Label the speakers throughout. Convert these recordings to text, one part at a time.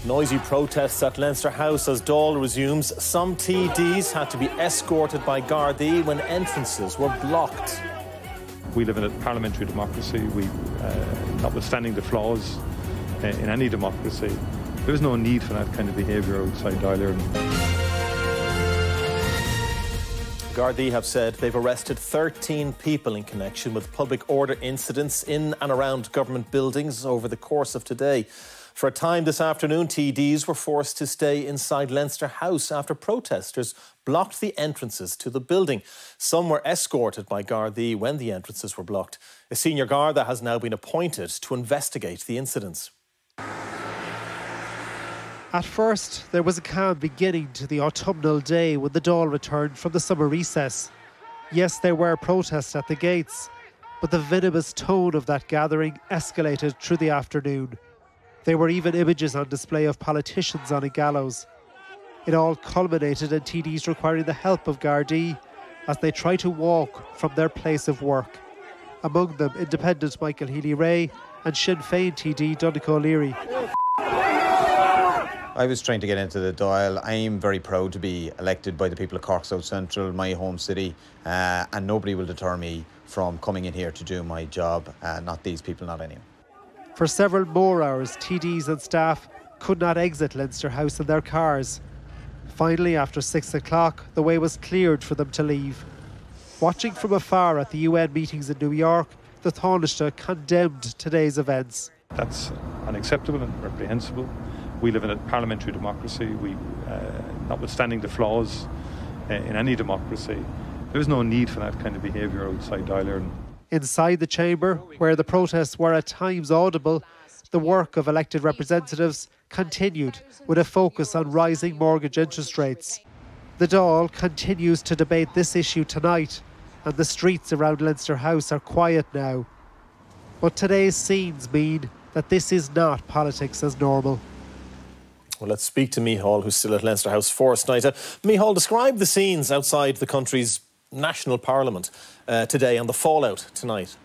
Speaker 1: Noisy protests at Leinster House as Dáil resumes. Some TDs had to be escorted by Gardaí when entrances were blocked.
Speaker 2: We live in a parliamentary democracy. Notwithstanding the flaws in any democracy, there's no need for that kind of behaviour outside Dáil.
Speaker 1: Gardaí have said they've arrested 13 people in connection with public order incidents in and around government buildings over the course of today. For a time this afternoon, TDs were forced to stay inside Leinster House after protesters blocked the entrances to the building. Some were escorted by Gardaí when the entrances were blocked. A senior Garda has now been appointed to investigate the incidents.
Speaker 3: At first, there was a calm beginning to the autumnal day when the Dáil returned from the summer recess. Yes, there were protests at the gates, but the venomous tone of that gathering escalated through the afternoon. There were even images on display of politicians on a gallows. It all culminated in TDs requiring the help of Gardaí as they try to walk from their place of work. Among them, Independent Michael Healy-Rae and Sinn Féin TD Donncha O'Leary.
Speaker 4: I was trying to get into the Dáil. I am very proud to be elected by the people of Cork South Central, my home city, and nobody will deter me from coming in here to do my job, not these people, not anyone.
Speaker 3: For several more hours, TDs and staff could not exit Leinster House in their cars. Finally, after 6 o'clock, the way was cleared for them to leave. Watching from afar at the UN meetings in New York, the Taoiseach condemned today's events.
Speaker 2: That's unacceptable and reprehensible. We live in a parliamentary democracy. Notwithstanding the flaws in any democracy, there's no need for that kind of behaviour outside Dáil.
Speaker 3: Inside the chamber, where the protests were at times audible, the work of elected representatives continued with a focus on rising mortgage interest rates. The Dáil continues to debate this issue tonight, and the streets around Leinster House are quiet now. But today's scenes mean that this is not politics as normal.
Speaker 1: Well, let's speak to Micheál, who's still at Leinster House for us tonight. Micheál, describe the scenes outside the country's national parliament today and the fallout tonight.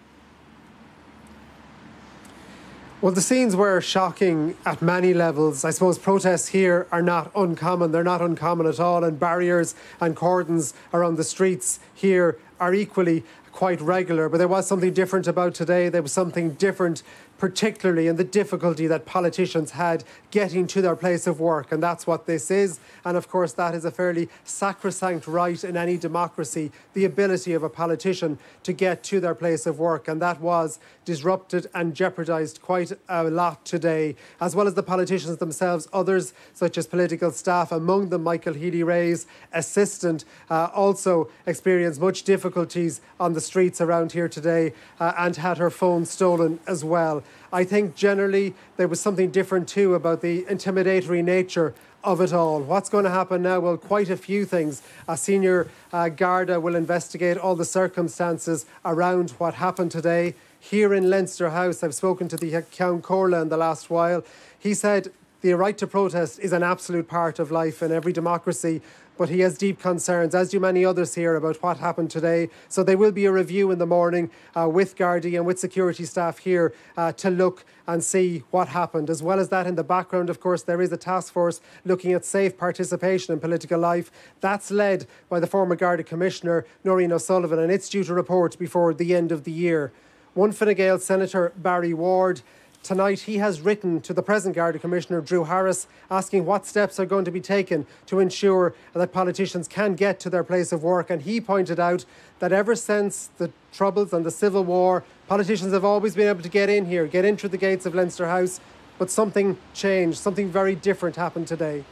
Speaker 5: Well, the scenes were shocking at many levels. I suppose protests here are not uncommon. They're not uncommon at all. And barriers and cordons around the streets here are equally quite regular. But there was something different about today. There was something different, particularly in the difficulty that politicians had getting to their place of work. And that's what this is. And of course, that is a fairly sacrosanct right in any democracy, the ability of a politician to get to their place of work. And that was disrupted and jeopardised quite a lot today, as well as the politicians themselves. Others, such as political staff, among them Michael Healy-Rae's assistant, also experienced much difficulties on the streets around here today and had her phone stolen as well. I think generally there was something different too about the intimidatory nature of it all. What's going to happen now? Well, quite a few things. A senior Garda will investigate all the circumstances around what happened today. Here in Leinster House, I've spoken to the Ceann Comhairle in the last while. He said the right to protest is an absolute part of life in every democracy, but he has deep concerns, as do many others here, about what happened today. So there will be a review in the morning with Gardaí and with security staff here to look and see what happened. As well as that, in the background, of course, there is a task force looking at safe participation in political life. That's led by the former Garda Commissioner, Noreen O'Sullivan, and it's due to report before the end of the year. One Fine Gael Senator, Barry Ward, tonight he has written to the present Garda Commissioner, Drew Harris, asking what steps are going to be taken to ensure that politicians can get to their place of work. And he pointed out that ever since the Troubles and the Civil War, politicians have always been able to get in here, get in through the gates of Leinster House, but something changed, something very different happened today.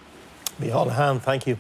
Speaker 1: Micheál Lehane, thank you.